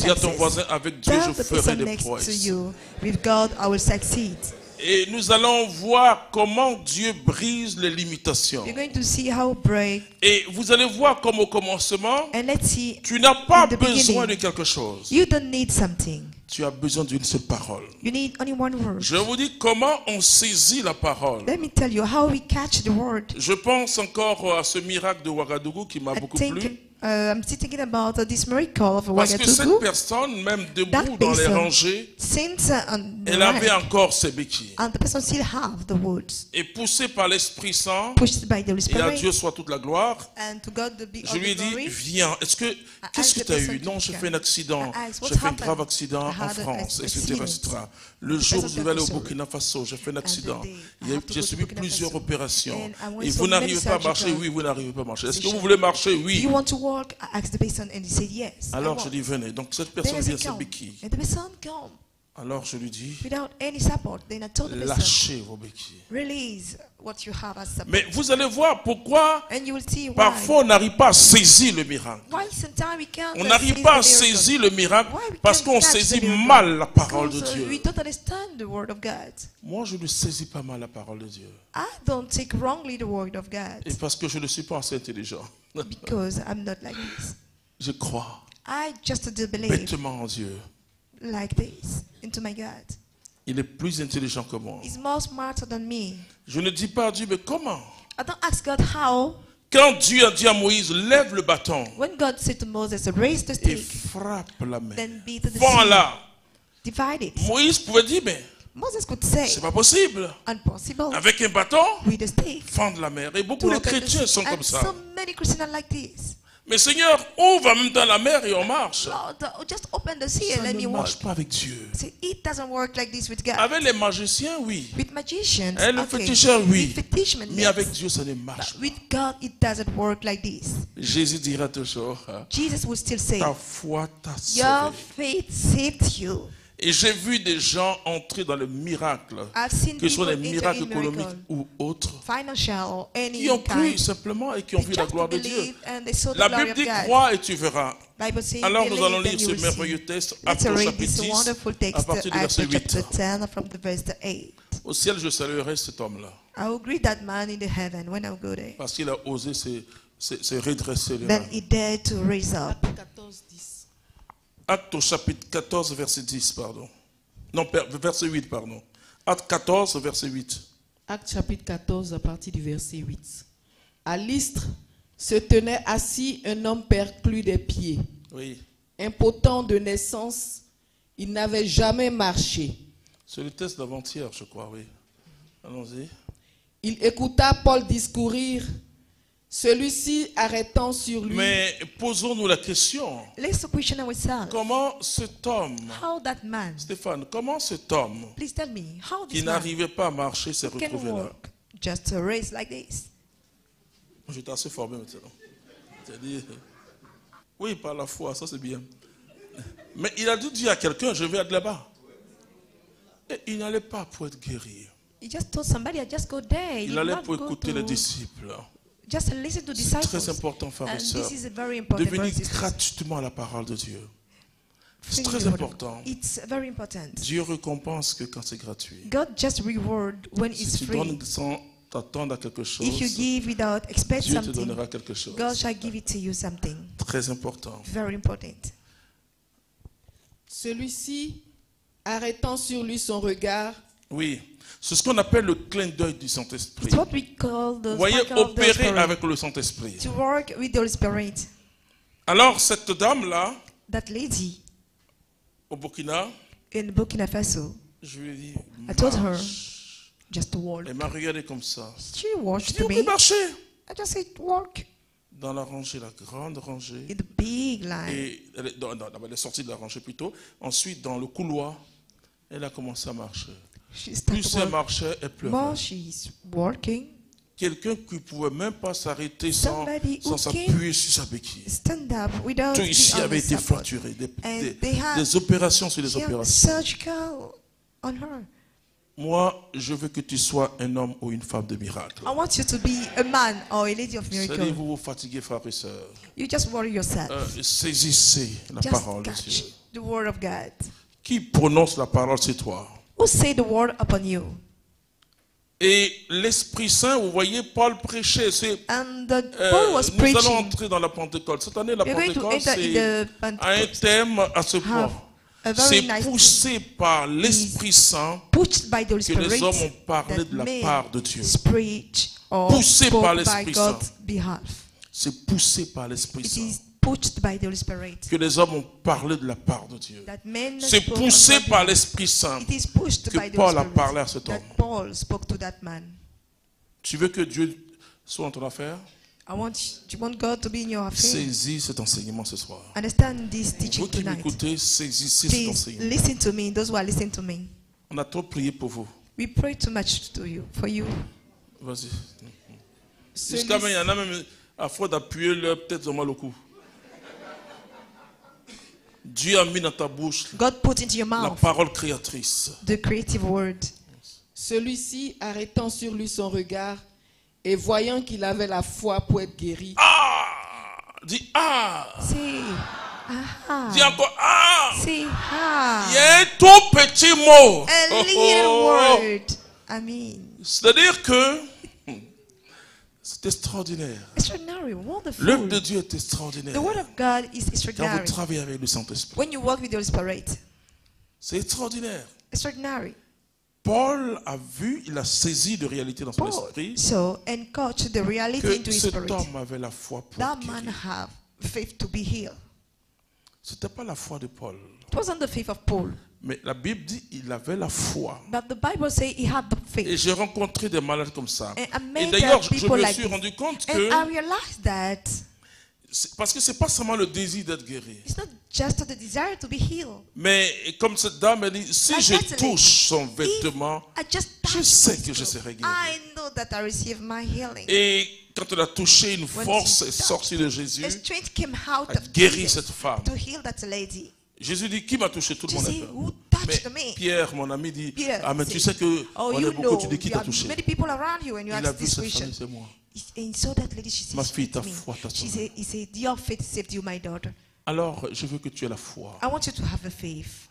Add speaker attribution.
Speaker 1: Dis à ton voisin, avec Dieu,
Speaker 2: Tell
Speaker 1: je
Speaker 2: the
Speaker 1: ferai
Speaker 2: person
Speaker 1: des
Speaker 2: next to
Speaker 1: prouesses.
Speaker 2: you, with God, I will succeed.
Speaker 1: Et nous allons voir comment Dieu brise les limitations.
Speaker 2: We're going to see how break,
Speaker 1: Et vous allez voir comme au commencement,
Speaker 2: and let's see,
Speaker 1: tu n'as pas
Speaker 2: in the
Speaker 1: besoin de
Speaker 2: beginning,
Speaker 1: quelque chose.
Speaker 2: you don't need something.
Speaker 1: Tu as besoin d'une seule parole.
Speaker 2: You need only one word.
Speaker 1: Je vous dis comment on saisit la parole.
Speaker 2: Let me tell you how we catch the word.
Speaker 1: Je pense encore à ce miracle de Ouagadougou qui m'a
Speaker 2: I
Speaker 1: beaucoup
Speaker 2: think
Speaker 1: plu.
Speaker 2: I'm still thinking about this miracle of
Speaker 1: Parce que cette
Speaker 2: Ouagadougou.
Speaker 1: personne, même debout
Speaker 2: That
Speaker 1: dans les
Speaker 2: person,
Speaker 1: rangées,
Speaker 2: since on the
Speaker 1: elle avait
Speaker 2: right,
Speaker 1: encore ses béquilles.
Speaker 2: and the person still have the words,
Speaker 1: Et poussé par l'Esprit Saint,
Speaker 2: pushed by the Holy
Speaker 1: et à
Speaker 2: Spirit,
Speaker 1: Dieu soit toute la gloire,
Speaker 2: and to God the big
Speaker 1: je lui ai dit,
Speaker 2: glory.
Speaker 1: viens, qu'est-ce que
Speaker 2: asked
Speaker 1: tu as
Speaker 2: the
Speaker 1: eu?
Speaker 2: person
Speaker 1: Non,
Speaker 2: to
Speaker 1: j'ai
Speaker 2: come.
Speaker 1: fait un accident,
Speaker 2: I asked, what
Speaker 1: j'ai fait un
Speaker 2: happened?
Speaker 1: grave accident
Speaker 2: I
Speaker 1: en
Speaker 2: had
Speaker 1: France,
Speaker 2: an
Speaker 1: etc.,
Speaker 2: accident.
Speaker 1: etc. Le jour où
Speaker 2: person
Speaker 1: je vais aller au
Speaker 2: got
Speaker 1: Burkina Faso, j'ai fait un accident.
Speaker 2: day, I
Speaker 1: J'ai
Speaker 2: have to go to
Speaker 1: subi
Speaker 2: Burkina
Speaker 1: plusieurs
Speaker 2: Faso.
Speaker 1: opérations.
Speaker 2: And I went
Speaker 1: Et
Speaker 2: so
Speaker 1: vous
Speaker 2: many
Speaker 1: n'arrivez pas à marcher?
Speaker 2: surgical
Speaker 1: Oui, vous n'arrivez pas à marcher. Est-ce que vous
Speaker 2: sessions.
Speaker 1: voulez marcher?
Speaker 2: Do
Speaker 1: Oui.
Speaker 2: you want to walk? I asked the person, and he said yes. I
Speaker 1: Alors je
Speaker 2: want.
Speaker 1: dis, venez. Donc cette
Speaker 2: Then
Speaker 1: personne
Speaker 2: I
Speaker 1: vient
Speaker 2: said,
Speaker 1: ses
Speaker 2: come.
Speaker 1: béquilles.
Speaker 2: And the person come
Speaker 1: Alors je lui dis,
Speaker 2: without any support. Then I told the person,
Speaker 1: lâchez vos béquilles.
Speaker 2: release what you have as support.
Speaker 1: Mais vous allez voir pourquoi
Speaker 2: And you will see why.
Speaker 1: parfois on n'arrive pas à saisir le miracle.
Speaker 2: Why sometimes we can't
Speaker 1: On n'arrive
Speaker 2: seize
Speaker 1: pas à
Speaker 2: the miracle.
Speaker 1: saisir le miracle
Speaker 2: Why we
Speaker 1: parce
Speaker 2: can't
Speaker 1: qu'on
Speaker 2: catch
Speaker 1: saisit
Speaker 2: the miracle?
Speaker 1: mal la parole de
Speaker 2: Because,
Speaker 1: Dieu.
Speaker 2: we don't understand the word of God.
Speaker 1: Moi, je ne saisis pas mal la parole de Dieu.
Speaker 2: I don't take wrongly the word of God
Speaker 1: Et parce que je ne suis pas assez intelligent.
Speaker 2: because I'm not like this.
Speaker 1: Je crois
Speaker 2: I just do believe
Speaker 1: bêtement en Dieu.
Speaker 2: like this into my God.
Speaker 1: Il est plus intelligent que moi.
Speaker 2: He's more smarter than me.
Speaker 1: Je ne dis pas à Dieu, mais comment?
Speaker 2: I don't ask God how.
Speaker 1: Quand Dieu a dit à Moïse, lève le bâton
Speaker 2: When God said to Moses, raise the
Speaker 1: et
Speaker 2: stick,
Speaker 1: frappe la mer.
Speaker 2: then beat the sea,
Speaker 1: Fends-la.
Speaker 2: divide it.
Speaker 1: Moïse pouvait dire, mais
Speaker 2: Moses could say,
Speaker 1: c'est pas possible.
Speaker 2: impossible,
Speaker 1: Avec un bâton,
Speaker 2: with a stick.
Speaker 1: fendre la mer. Et beaucoup
Speaker 2: To
Speaker 1: de
Speaker 2: open the
Speaker 1: chrétiens
Speaker 2: sea.
Speaker 1: sont comme
Speaker 2: And
Speaker 1: ça.
Speaker 2: so many Christians are like this.
Speaker 1: Mais Seigneur, ouvre en même temps la mer et on marche.
Speaker 2: Lord, just open the sea
Speaker 1: Ça
Speaker 2: and let
Speaker 1: ne
Speaker 2: me walk.
Speaker 1: marche pas avec Dieu.
Speaker 2: See, it doesn't work like this with God.
Speaker 1: Avec les magiciens, oui.
Speaker 2: With magicians,
Speaker 1: Et le
Speaker 2: okay.
Speaker 1: féticheur, oui.
Speaker 2: With fetishmen,
Speaker 1: Mais
Speaker 2: yes.
Speaker 1: avec Dieu, ça ne marche
Speaker 2: But
Speaker 1: pas.
Speaker 2: with God, it doesn't work like this.
Speaker 1: Jésus dira toujours,
Speaker 2: Jesus will still say,
Speaker 1: ta foi t'a
Speaker 2: your
Speaker 1: sauvé.
Speaker 2: faith saved you.
Speaker 1: Et j'ai vu des gens entrer dans le miracle,
Speaker 2: I've seen
Speaker 1: que ce soit
Speaker 2: people
Speaker 1: des
Speaker 2: enter
Speaker 1: miracles
Speaker 2: in
Speaker 1: économiques
Speaker 2: miracle,
Speaker 1: ou autres,
Speaker 2: financial or any
Speaker 1: qui ont cru
Speaker 2: kind.
Speaker 1: simplement et qui ont
Speaker 2: They
Speaker 1: vu la
Speaker 2: just
Speaker 1: gloire de Dieu.
Speaker 2: believe and they saw the
Speaker 1: La
Speaker 2: glory
Speaker 1: Bible
Speaker 2: of
Speaker 1: dit
Speaker 2: God.
Speaker 1: crois et tu verras.
Speaker 2: Bible says,
Speaker 1: Alors nous
Speaker 2: believe
Speaker 1: allons
Speaker 2: and
Speaker 1: lire
Speaker 2: you
Speaker 1: ce
Speaker 2: will
Speaker 1: merveilleux
Speaker 2: see.
Speaker 1: texte,
Speaker 2: Let's
Speaker 1: Actes au
Speaker 2: read
Speaker 1: chapitre
Speaker 2: this
Speaker 1: 10,
Speaker 2: wonderful
Speaker 1: à
Speaker 2: text,
Speaker 1: partir du
Speaker 2: Acts
Speaker 1: verset 8.
Speaker 2: chapter 10 from the verse 8.
Speaker 1: Au ciel, je saluerai cet homme-là,
Speaker 2: I will greet that man in the heaven when I go there.
Speaker 1: parce qu'il a osé se redresser les
Speaker 2: Then
Speaker 1: mains.
Speaker 2: he dared to raise up.
Speaker 3: Acte 14, 10.
Speaker 1: Acte au chapitre 14, verset 10, pardon. Non, verset 8, pardon. Acte 14, verset 8.
Speaker 3: Acte chapitre 14 à partir du verset 8. À l'Istre se tenait assis un homme perclus des pieds,
Speaker 1: Oui.
Speaker 3: impotent de naissance, il n'avait jamais marché.
Speaker 1: C'est le test d'avant-hier, je crois, oui. Allons-y.
Speaker 3: Il écouta Paul discourir, celui-ci arrêtant sur lui.
Speaker 1: Mais posons-nous la question.
Speaker 2: Let's question ourselves.
Speaker 1: Comment cet homme,
Speaker 2: How that man,
Speaker 1: Stéphane, comment cet homme
Speaker 2: please tell me, how
Speaker 1: qui
Speaker 2: this man
Speaker 1: n'arrivait pas à marcher s'est
Speaker 2: can
Speaker 1: retrouvé là?
Speaker 2: walk just to raise like this?
Speaker 1: J'étais assez formé maintenant. C'est-à-dire, oui, par la foi, ça c'est bien. Mais il a dû dire à quelqu'un, je vais être là-bas. Et il n'allait pas pour être guéri.
Speaker 2: He just told somebody, I just go there. He
Speaker 1: Il
Speaker 2: did
Speaker 1: allait
Speaker 2: not
Speaker 1: pour
Speaker 2: go
Speaker 1: écouter
Speaker 2: to
Speaker 1: les disciples.
Speaker 2: just listen to
Speaker 1: C'est
Speaker 2: disciples.
Speaker 1: très important, frères et
Speaker 2: And
Speaker 1: sœurs.
Speaker 2: this is a very important,
Speaker 1: Devenir
Speaker 2: brothers and sisters.
Speaker 1: gratuitement la parole de Dieu. C'est
Speaker 2: Think
Speaker 1: très
Speaker 2: about it.
Speaker 1: important.
Speaker 2: It's very important.
Speaker 1: Dieu récompense que quand c'est gratuit.
Speaker 2: God just reward when
Speaker 1: Si
Speaker 2: it's
Speaker 1: tu
Speaker 2: free.
Speaker 1: donnes sans t'attendre à quelque chose,
Speaker 2: If you give without expect
Speaker 1: Dieu te
Speaker 2: something,
Speaker 1: donnera quelque chose.
Speaker 2: God shall give it to you something.
Speaker 1: Très important.
Speaker 2: Very important.
Speaker 3: Celui-ci, arrêtant sur lui son regard,
Speaker 1: Oui. C'est ce qu'on appelle le clin d'œil du Saint-Esprit.
Speaker 2: It's what we call the
Speaker 1: Vous voyez,
Speaker 2: sparkle of the
Speaker 1: opérer
Speaker 2: Spirit.
Speaker 1: avec le Saint-Esprit.
Speaker 2: To work with the Holy Spirit.
Speaker 1: Alors, cette dame-là,
Speaker 2: That lady
Speaker 1: au Burkina,
Speaker 2: in Burkina Faso,
Speaker 1: je lui ai dit,
Speaker 2: I told her
Speaker 1: marche.
Speaker 2: just to walk.
Speaker 1: Elle m'a regardé comme ça.
Speaker 2: She
Speaker 1: Je
Speaker 2: walked
Speaker 1: dis,
Speaker 2: to
Speaker 1: oui,
Speaker 2: me.
Speaker 1: marcher.
Speaker 2: I just said walk
Speaker 1: Dans la rangée, la grande rangée.
Speaker 2: in the big line.
Speaker 1: Et elle est sortie de la rangée plutôt. Ensuite, dans le couloir, elle a commencé à marcher.
Speaker 2: She
Speaker 1: Plus
Speaker 2: started
Speaker 1: elle
Speaker 2: walking.
Speaker 1: marchait, elle pleurait.
Speaker 2: More she's walking.
Speaker 1: Quelqu'un qui ne pouvait même pas s'arrêter sans
Speaker 2: Somebody who
Speaker 1: s'appuyer sur sa béquille.
Speaker 2: Stand up without
Speaker 1: Tout
Speaker 2: the
Speaker 1: ici avait été
Speaker 2: support.
Speaker 1: fracturé.
Speaker 2: And they had
Speaker 1: Des opérations sur des
Speaker 2: she had
Speaker 1: opérations.
Speaker 2: surgical on her.
Speaker 1: Moi, je veux que tu sois un homme ou une femme de miracle.
Speaker 2: I want you to be a man or a lady of miracle.
Speaker 1: Savez-vous vous fatiguer, frères et sœurs?
Speaker 2: You just worry yourself.
Speaker 1: Saisissez la
Speaker 2: Just
Speaker 1: parole de
Speaker 2: catch
Speaker 1: Dieu.
Speaker 2: the word of God.
Speaker 1: Qui prononce la parole, c'est toi.
Speaker 2: Who say the word upon you?
Speaker 1: Et l'Esprit Saint, vous voyez, Paul prêchait.
Speaker 2: And Paul was
Speaker 1: Nous allons
Speaker 2: preaching.
Speaker 1: entrer dans la Pentecôte. Cette année, la
Speaker 2: We're going to
Speaker 1: Pentecôte,
Speaker 2: enter in
Speaker 1: c'est
Speaker 2: the
Speaker 1: un
Speaker 2: Pentecost.
Speaker 1: thème à ce point.
Speaker 2: A very
Speaker 1: C'est
Speaker 2: nice
Speaker 1: poussé par l'Esprit Saint
Speaker 2: pushed by the Holy
Speaker 1: que les
Speaker 2: Spirit
Speaker 1: hommes ont parlé
Speaker 2: that
Speaker 1: de la
Speaker 2: men
Speaker 1: part de Dieu.
Speaker 2: preach or
Speaker 1: Poussé par
Speaker 2: spoke by
Speaker 1: l'Esprit
Speaker 2: God's
Speaker 1: Saint.
Speaker 2: behalf.
Speaker 1: C'est poussé par l'Esprit
Speaker 2: It
Speaker 1: Saint
Speaker 2: is pushed by the Holy Spirit
Speaker 1: que les hommes ont parlé de la part de Dieu.
Speaker 2: that men
Speaker 1: C'est
Speaker 2: spoke on
Speaker 1: poussé
Speaker 2: God's
Speaker 1: par
Speaker 2: behalf.
Speaker 1: l'Esprit Saint
Speaker 2: It is pushed
Speaker 1: que
Speaker 2: by the
Speaker 1: Paul
Speaker 2: Holy
Speaker 1: a parlé à
Speaker 2: Spirit
Speaker 1: cet homme.
Speaker 2: that Paul spoke to that man.
Speaker 1: Tu veux que Dieu soit en ton affaire?
Speaker 2: Do you want God to be in your affair?
Speaker 1: Saisis cet enseignement ce soir.
Speaker 2: Understand this teaching
Speaker 1: Vous qui
Speaker 2: tonight.
Speaker 1: m'écoutez, saisissez cet
Speaker 2: Please
Speaker 1: enseignement.
Speaker 2: listen to me, those who are listening to me.
Speaker 1: On a trop prié pour vous.
Speaker 2: We pray too much for you.
Speaker 1: Vas-y. Jusqu'à maintenant, il y en a même à faute d'appuyer leur tête dans le cou. Dieu a mis dans ta bouche
Speaker 2: God put into your
Speaker 1: la
Speaker 2: mouth
Speaker 1: parole créatrice.
Speaker 2: the creative word.
Speaker 3: Celui-ci, arrêtant sur lui son regard et voyant qu'il avait la foi pour être guéri,
Speaker 1: Ah! Dis ah!
Speaker 2: Say, aha.
Speaker 1: Dis encore ah!
Speaker 2: Say,
Speaker 1: Il y
Speaker 2: ha.
Speaker 1: a un tout petit mot.
Speaker 2: A
Speaker 1: Oh,
Speaker 2: little
Speaker 1: oh.
Speaker 2: word. I mean,
Speaker 1: C'est-à-dire que c'est extraordinaire.
Speaker 2: extraordinary, wonderful.
Speaker 1: L'œuvre de Dieu est extraordinaire.
Speaker 2: The word of God is
Speaker 1: Quand vous
Speaker 2: extraordinary.
Speaker 1: travaillez avec le Saint-Esprit,
Speaker 2: When you work with the Holy Spirit,
Speaker 1: c'est extraordinaire.
Speaker 2: extraordinary.
Speaker 1: Paul a vu, il a saisi de réalité dans son
Speaker 2: Paul
Speaker 1: esprit
Speaker 2: so and caught the reality
Speaker 1: que
Speaker 2: into his
Speaker 1: cet
Speaker 2: spirit.
Speaker 1: homme avait la foi pour
Speaker 2: That
Speaker 1: être
Speaker 2: man
Speaker 1: guéri.
Speaker 2: have faith to be healed.
Speaker 1: C'était pas la foi de Paul,
Speaker 2: It wasn't the faith of Paul,
Speaker 1: mais la Bible dit il avait la foi.
Speaker 2: but the Bible says he had the
Speaker 1: Et
Speaker 2: faith.
Speaker 1: j'ai rencontré des malades comme ça.
Speaker 2: And I
Speaker 1: Et
Speaker 2: met
Speaker 1: d'ailleurs,
Speaker 2: there
Speaker 1: je
Speaker 2: people
Speaker 1: me
Speaker 2: like
Speaker 1: suis
Speaker 2: this.
Speaker 1: rendu compte
Speaker 2: And
Speaker 1: que
Speaker 2: I realized that
Speaker 1: parce que c'est pas seulement le désir d'être guéri,
Speaker 2: it's not just the desire to be healed.
Speaker 1: mais comme cette dame elle dit, si
Speaker 2: Like
Speaker 1: je
Speaker 2: that lady,
Speaker 1: touche son
Speaker 2: If
Speaker 1: vêtement,
Speaker 2: I just
Speaker 1: je
Speaker 2: touch
Speaker 1: sais
Speaker 2: his
Speaker 1: que je
Speaker 2: clothes,
Speaker 1: serai guéri.
Speaker 2: I know that I receive my healing.
Speaker 1: Et quand elle a touché, une
Speaker 2: When
Speaker 1: force
Speaker 2: she
Speaker 1: est sortie de Jésus,
Speaker 2: A strength came out
Speaker 1: a
Speaker 2: of
Speaker 1: guéri
Speaker 2: Jesus
Speaker 1: cette femme.
Speaker 2: to heal that lady.
Speaker 1: Jésus dit, qui m'a touché? Tout le
Speaker 2: You
Speaker 1: monde a
Speaker 2: see,
Speaker 1: fait.
Speaker 2: who
Speaker 1: Mais
Speaker 2: touched me?
Speaker 1: Pierre, mon ami, dit,
Speaker 2: Pierre,
Speaker 1: ah mais tu
Speaker 2: say,
Speaker 1: sais que
Speaker 2: Oh,
Speaker 1: on
Speaker 2: you
Speaker 1: est beaucoup,
Speaker 2: know,
Speaker 1: tu dis qui
Speaker 2: you
Speaker 1: t'a
Speaker 2: have
Speaker 1: touché?
Speaker 2: many people around you and you
Speaker 1: Il a
Speaker 2: ask
Speaker 1: vu
Speaker 2: this
Speaker 1: cette
Speaker 2: question.
Speaker 1: femme, c'est moi.
Speaker 2: And so that lady, she said,
Speaker 1: Ma
Speaker 2: "She
Speaker 1: fille,
Speaker 2: saved
Speaker 1: ta
Speaker 2: me."
Speaker 1: foi t'a sauvé.
Speaker 2: He said, your faith saved you, my daughter.
Speaker 1: Alors, je veux que tu aies la foi.
Speaker 2: I want you to have the faith.